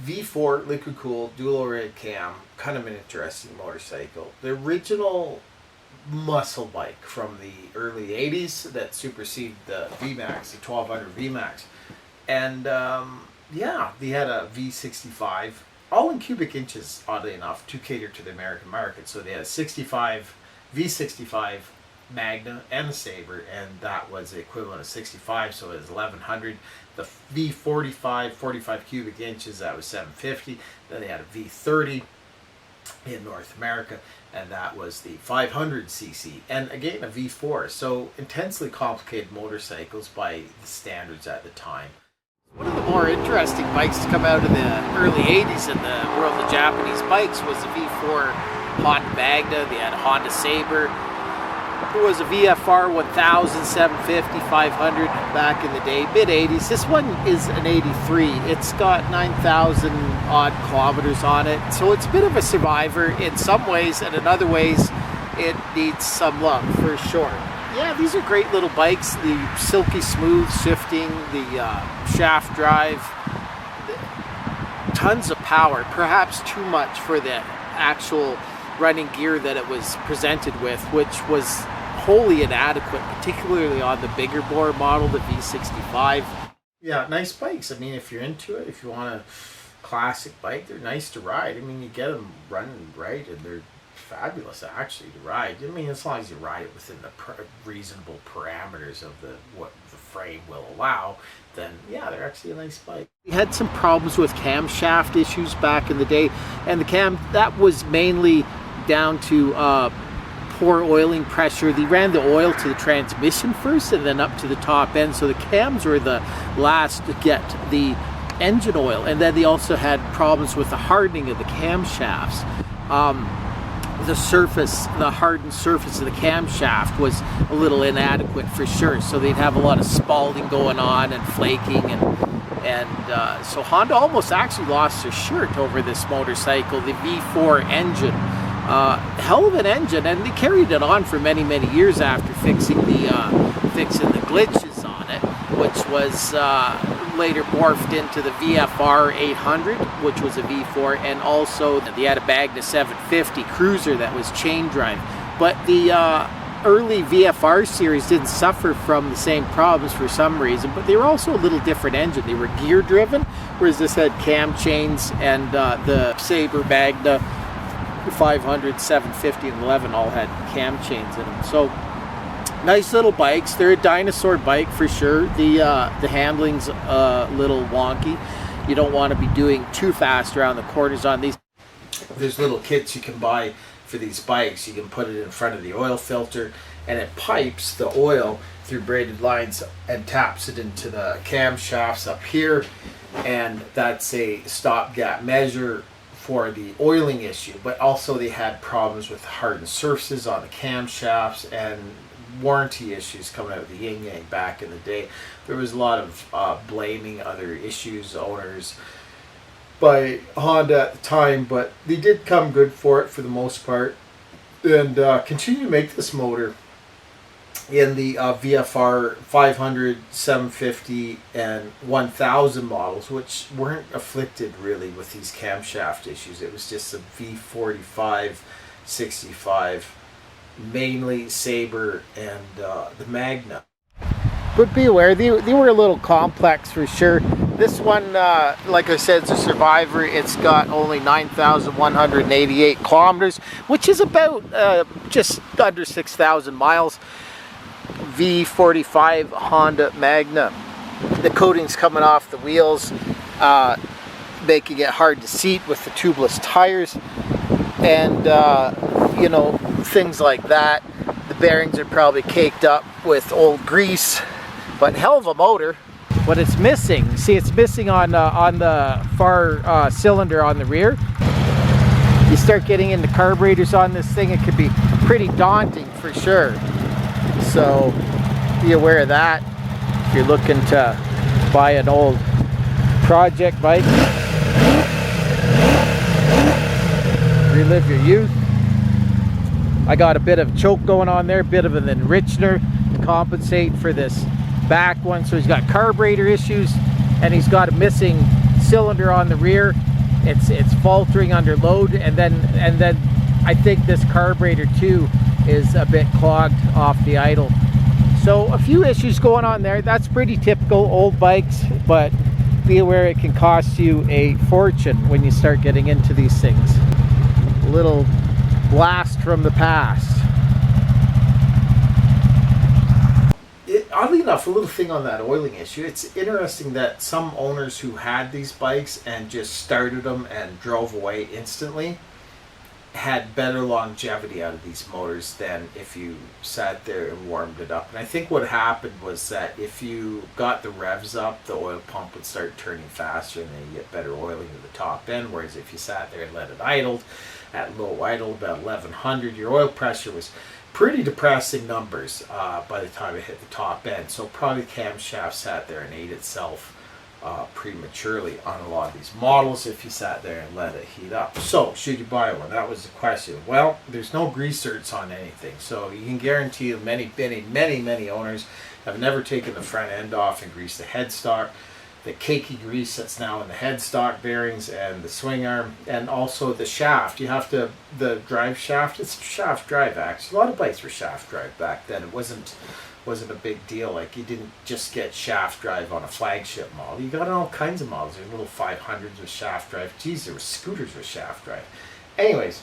V4 liquid cooled dual overhead cam, kind of an interesting motorcycle. The original muscle bike from the early 80s that superseded the VMAX, the 1200 VMAX. And yeah, they had a V65, all in cubic inches, oddly enough, to cater to the American market. So they had a 65, V65 Magna and the Sabre, and that was the equivalent of 65, so it was 1100. The V45, 45 cubic inches, that was 750. Then they had a V30 in North America, and that was the 500cc, and again a V4. So intensely complicated motorcycles by the standards at the time. One of the more interesting bikes to come out of the early 80s in the world of Japanese bikes was the V4 Honda Magna. They had a Honda Sabre. There was a VFR 1000, 750, 500 back in the day, mid-80s. This one is an 83. It's got 9,000 odd kilometers on it. So it's a bit of a survivor in some ways, and in other ways it needs some love for sure. Yeah, these are great little bikes. The silky smooth shifting, the shaft drive, tons of power, perhaps too much for the actual running gear that it was presented with, which was wholly inadequate, particularly on the bigger bore model, the V65. Yeah, nice bikes. I mean, if you're into it, if you want a classic bike, they're nice to ride. I mean, you get them running right, and they're fabulous actually to ride. I mean, as long as you ride it within the reasonable parameters of what the frame will allow, then yeah, they're actually a nice bike. We had some problems with camshaft issues back in the day, and the cam, that was mainly down to poor oiling pressure. They ran the oil to the transmission first and then up to the top end, so the cams were the last to get the engine oil, and then they also had problems with the hardening of the camshafts. The surface, the hardened surface of the camshaft was a little inadequate for sure, so they'd have a lot of spalling going on and flaking, and so Honda almost actually lost their shirt over this motorcycle, the V4 engine. Hell of an engine, and they carried it on for many years after fixing the glitches on it, which was later morphed into the VFR 800, which was a V4, and also they had a Magna 750 cruiser that was chain drive. But the early VFR series didn't suffer from the same problems for some reason, but they were also a little different engine. They were gear driven, whereas this had cam chains, and the Sabre Magna 500, 750, and 11 all had cam chains in them. So nice little bikes. They're a dinosaur bike for sure. The handling's a little wonky. You don't want to be doing too fast around the corners on these. There's little kits you can buy for these bikes. You can put it in front of the oil filter, and it pipes the oil through braided lines and taps it into the camshafts up here, and that's a stopgap measure for the oiling issue. But also they had problems with hardened surfaces on the camshafts and warranty issues coming out of the yin yang back in the day. There was a lot of blaming other issues, owners, by Honda at the time, but they did come good for it for the most part, and continue to make this motor in the VFR 500, 750, and 1000 models, which weren't afflicted really with these camshaft issues. It was just a V45, 65, mainly Sabre, and the Magna. But be aware, they were a little complex for sure. This one, like I said, is a survivor. It's got only 9,188 kilometers, which is about just under 6,000 miles. V45 Honda Magna. The coating's coming off the wheels, making it hard to seat with the tubeless tires, and you know, things like that. The bearings are probably caked up with old grease, but hell of a motor. What it's missing, see, it's missing on the far cylinder on the rear. You start getting into carburetors on this thing, it could be pretty daunting for sure. So be aware of that if you're looking to buy an old project bike. Relive your youth. I got a bit of choke going on there, a bit of an enrichener to compensate for this back one. So he's got carburetor issues, and he's got a missing cylinder on the rear, it's faltering under load, and then I think this carburetor too is a bit clogged off the idle. So a few issues going on there. That's pretty typical old bikes, but be aware it can cost you a fortune when you start getting into these things. A little blast from the past. Oddly enough, a little thing on that oiling issue. It's interesting that some owners who had these bikes and just started them and drove away instantly had better longevity out of these motors than if you sat there and warmed it up. And I think what happened was that if you got the revs up, the oil pump would start turning faster, and then you get better oiling to the top end. Whereas if you sat there and let it idled at low idle, about 1100, your oil pressure was pretty depressing numbers by the time it hit the top end. So probably the camshaft sat there and ate itself prematurely on a lot of these models if you sat there and let it heat up. So should you buy one? That was the question. Well, there's no grease zerks on anything, so you can guarantee many owners have never taken the front end off and greased the headstock, the cakey grease that's now in the headstock bearings and the swing arm, and also the shaft. You have to, the drive shaft, it's shaft drive actually. A lot of bikes were shaft drive back then. It wasn't a big deal. Like, you didn't just get shaft drive on a flagship model. You got all kinds of models. There were little 500s with shaft drive. Geez, there were scooters with shaft drive. Anyways,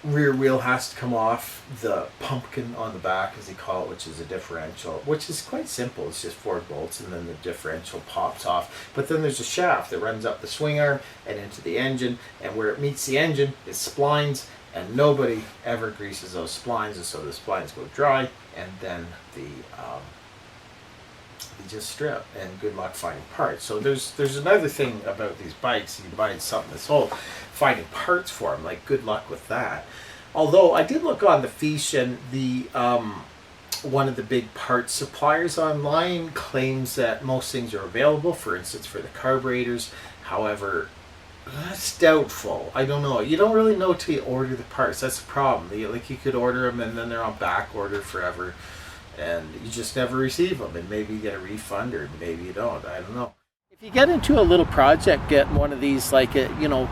rear wheel has to come off. The pumpkin on the back, as they call it, which is a differential, which is quite simple. It's just 4 bolts, and then the differential pops off. But then there's a shaft that runs up the swing arm and into the engine, and where it meets the engine is splines, and nobody ever greases those splines, and so the splines go dry, and then they just strip, and good luck finding parts. So there's another thing about these bikes. You buy something that's old, finding parts for them, like, good luck with that. Although I did look on the fiche, and the one of the big parts suppliers online claims that most things are available, for instance for the carburetors. However, that's doubtful. I don't know. You don't really know till you order the parts. That's the problem. You could order them and then they're on back order forever, and you just never receive them. And maybe you get a refund, or maybe you don't. I don't know. If you get into a little project, get one of these. Like, a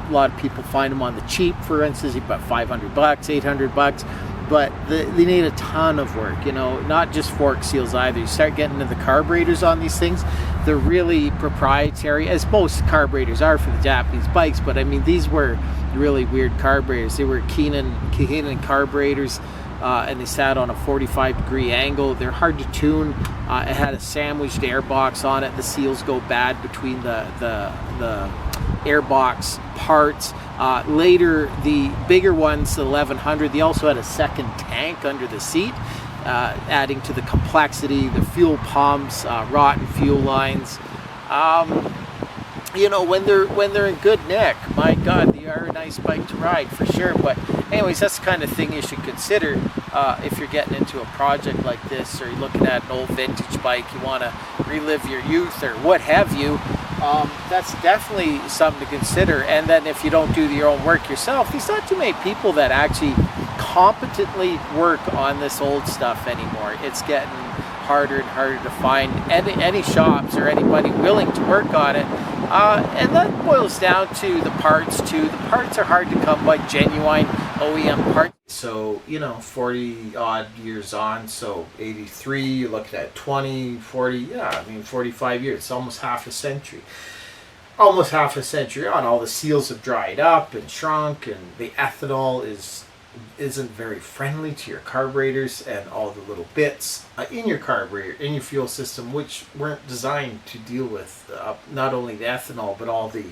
lot of people find them on the cheap. For instance, you put $500, $800, but they need a ton of work. Not just fork seals either. You start getting into the carburetors on these things. They're really proprietary, as most carburetors are for the Japanese bikes, but I mean, these were really weird carburetors. They were Keihin carburetors, and they sat on a 45-degree angle. They're hard to tune. It had a sandwiched airbox on it. The seals go bad between the airbox parts. Later, the bigger ones, the 1100, they also had a second tank under the seat, adding to the complexity. The fuel pumps, rotten fuel lines. When they're in good nick, my God, they are a nice bike to ride for sure. But anyways, that's the kind of thing you should consider if you're getting into a project like this, or you're looking at an old vintage bike, you want to relive your youth or what have you. That's definitely something to consider. And then if you don't do your own work yourself, there's not too many people that actually competently work on this old stuff anymore. It's getting harder and harder to find any shops or anybody willing to work on it. And that boils down to the parts too. The parts are hard to come by, genuine OEM parts. So, 40 odd years on, so 83, you're looking at 20, 40, 45 years. It's almost half a century. Almost half a century on. All the seals have dried up and shrunk, and the ethanol isn't very friendly to your carburetors, and all the little bits in your carburetor, in your fuel system, which weren't designed to deal with not only the ethanol, but all the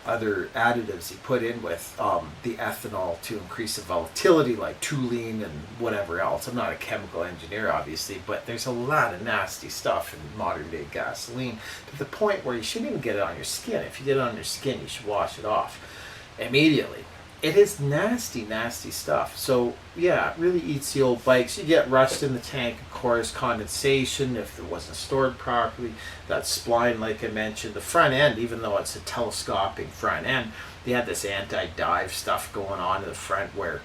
other additives you put in with the ethanol to increase the volatility, like toluene and whatever else. I'm not a chemical engineer, obviously, but there's a lot of nasty stuff in modern day gasoline, to the point where you shouldn't even get it on your skin. If you get it on your skin, you should wash it off immediately. It is nasty, nasty stuff. So yeah, it really eats the old bikes. You get rust in the tank, of course, condensation if it wasn't stored properly, that spline like I mentioned. The front end, even though it's a telescoping front end, they had this anti-dive stuff going on in the front where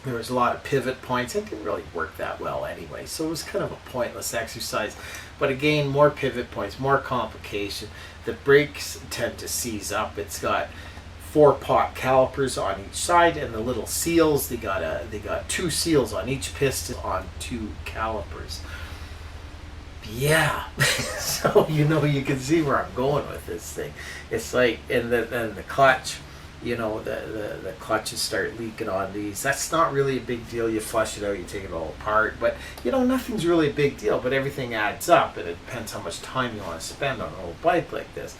there was a lot of pivot points. It didn't really work that well anyway, so it was kind of a pointless exercise. But again, more pivot points, more complication. The brakes tend to seize up. It's got 4-pot calipers on each side, and the little seals, they got 2 seals on each piston on 2 calipers. Yeah. So you can see where I'm going with this thing. It's like, and the clutch, the clutches start leaking on these. That's not really a big deal. You flush it out, you take it all apart, but nothing's really a big deal, but everything adds up, and it depends how much time you want to spend on an old bike like this.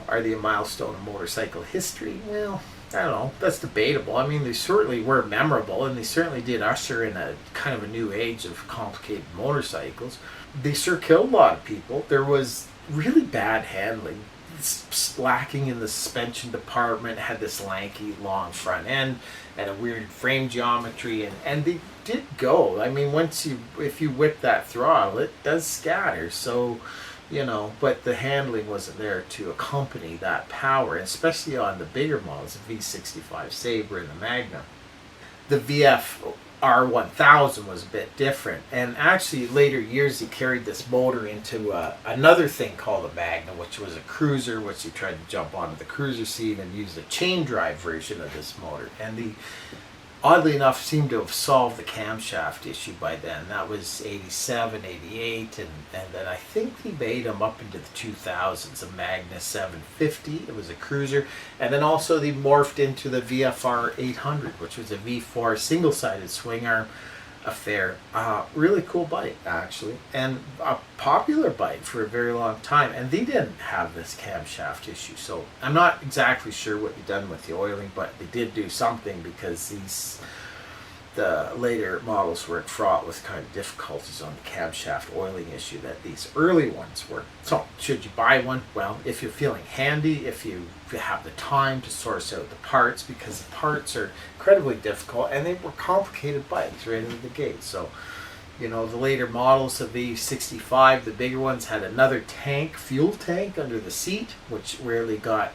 Are they a milestone in motorcycle history? Well, I don't know. That's debatable. I mean, they certainly were memorable, and they certainly did usher in a kind of a new age of complicated motorcycles. They sure killed a lot of people. There was really bad handling, lacking in the suspension department, had this lanky, long front end, and a weird frame geometry, and they did go. I mean, if you whip that throttle, it does scatter, so... but the handling wasn't there to accompany that power, especially on the bigger models, the V65 Sabre and the Magna. The VF1000 was a bit different, and actually later years he carried this motor into another thing called the Magna, which was a cruiser, which he tried to jump onto the cruiser seat and use a chain drive version of this motor, and the oddly enough seemed to have solved the camshaft issue by then. That was 87, 88, and then I think he made them up into the 2000s, a Magna 750. It was a cruiser, and then also they morphed into the VFR 800, which was a V4 single-sided swing arm affair. Really cool bike, actually, and a popular bike for a very long time, and they didn't have this camshaft issue, so I'm not exactly sure what they've done with the oiling, but they did do something, because the later models were fraught with kind of difficulties on the camshaft oiling issue that these early ones were. So should you buy one? Well, if you're feeling handy, if you have the time to source out the parts, because the parts are incredibly difficult, and they were complicated bikes right out of the gate. So the later models of the 65, the bigger ones, had another fuel tank under the seat, which rarely got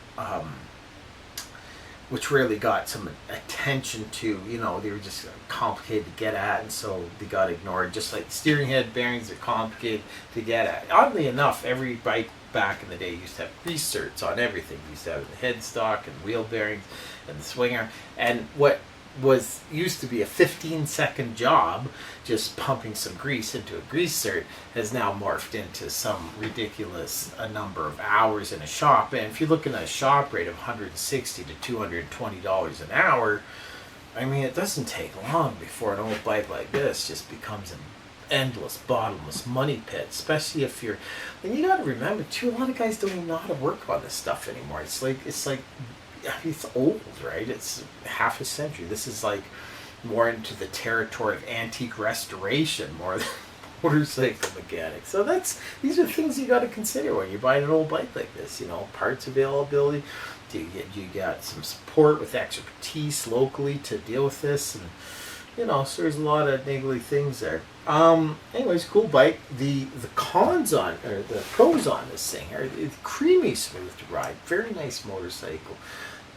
some attention to. They were just complicated to get at, and so they got ignored. Just like steering head bearings are complicated to get at. Oddly enough, every bike back in the day used to have grease certs on everything. You used to have the headstock and wheel bearings and the swing arm, and what used to be a 15-second job, just pumping some grease into a grease cert, has now morphed into some ridiculous number of hours in a shop. And if you're looking at a shop rate of $160 to $220 an hour, I mean, it doesn't take long before an old bike like this just becomes an endless, bottomless money pit. Especially if you're, and you got to remember too, a lot of guys don't even know how to work on this stuff anymore. It's like it's old, right? It's half a century. This is like more into the territory of antique restoration more than motorcycle mechanics. So these are things you got to consider when you're buying an old bike like this. Parts availability. You got some support with expertise locally to deal with this, and so there's a lot of niggly things there. Anyways, cool bike. The cons on, or the pros on this thing are it's creamy smooth to ride. Very nice motorcycle.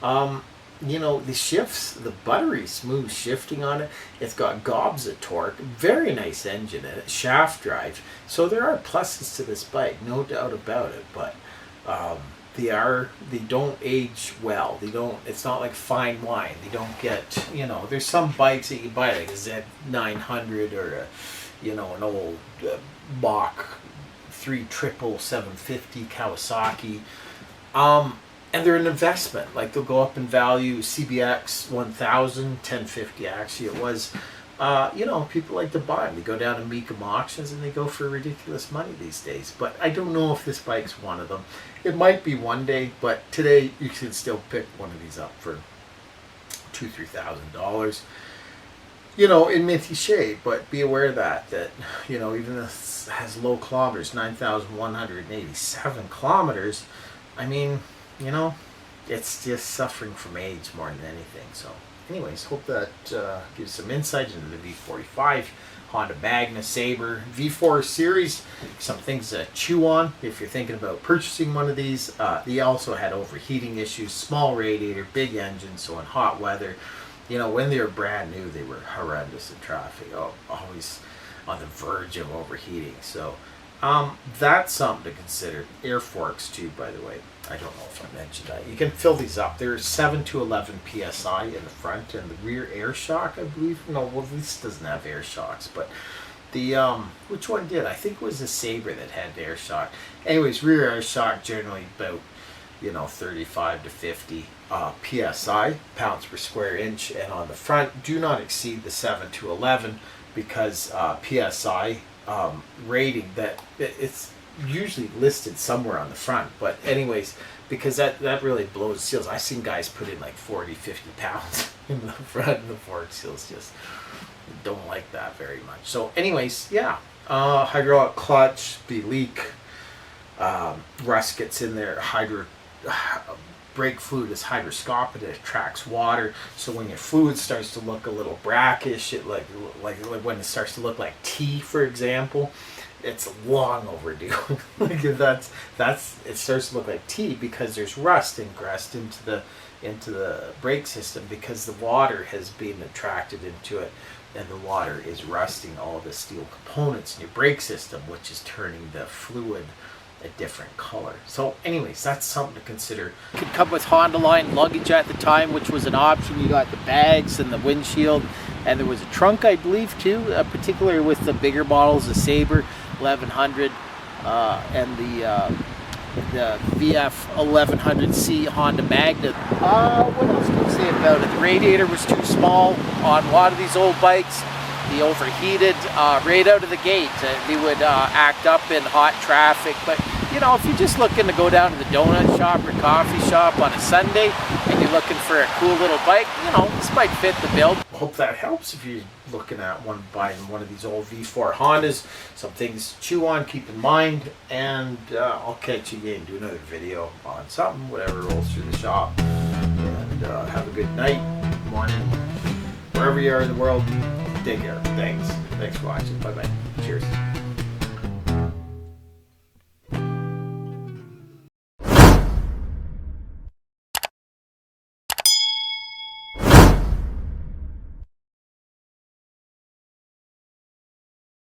The shifts, the buttery smooth shifting on it. It's got gobs of torque. Very nice engine in it. Shaft drive. So there are pluses to this bike, no doubt about it. But they don't age well. It's not like fine wine. They don't get, there's some bikes that you buy, like a Z900 or an old Mach 750 Kawasaki. And they're an investment. Like, they'll go up in value. CBX 1000, 1050 actually it was. People like to buy them. They go down to Mecum auctions and they go for ridiculous money these days. But I don't know if this bike's one of them. It might be one day, but today you can still pick one of these up for $2,000-$3,000. In minty shade. But be aware that even this has low kilometers, 9,187 kilometers. I mean, it's just suffering from age more than anything. So anyways, hope that gives some insight into the V45, Honda Magna, Sabre, V4 series. Some things to chew on if you're thinking about purchasing one of these. They also had overheating issues, small radiator, big engine, so in hot weather, when they were brand new, they were horrendous in traffic, always on the verge of overheating. So That's something to consider. Air forks too, by the way. I don't know if I mentioned that. You can fill these up. They're 7 to 11 psi in the front, and the rear air shock, I believe. No, well, this doesn't have air shocks, but the which one did? I think it was the Sabre that had air shock. Anyways, rear air shock generally about 35 to 50 psi, pounds per square inch, and on the front do not exceed the 7 to 11 because psi rating that it's usually listed somewhere on the front, but anyways, because that really blows seals. I've seen guys put in like 40-50 pounds in the front, and the fork seals just don't like that very much. So anyways, yeah, hydraulic clutch, the leak, rust gets in there. Brake fluid is hygroscopic, it attracts water, so when your fluid starts to look a little brackish, it like when it starts to look like tea, for example, it's long overdue. Like that's it starts to look like tea because there's rust ingressed into the brake system because the water has been attracted into it, and the water is rusting all the steel components in your brake system, which is turning the fluid a different color. So anyways, that's something to consider. It could come with Honda line luggage at the time, which was an option. You got the bags and the windshield, and there was a trunk, I believe, too, particularly with the bigger models, the Sabre 1100 and the VF750C Honda Magna. What else can I say about it? The radiator was too small on a lot of these old bikes. The overheated right out of the gate. They would act up in hot traffic. But if you're just looking to go down to the donut shop or coffee shop on a Sunday and you're looking for a cool little bike, this might fit the bill. Hope that helps if you're looking at buying one of these old V4 Hondas. Some things to chew on, keep in mind, and I'll catch you again, do another video on something, whatever rolls through the shop. And have a good night, morning, wherever you are in the world. Take care. Thanks for watching. Bye-bye. Cheers.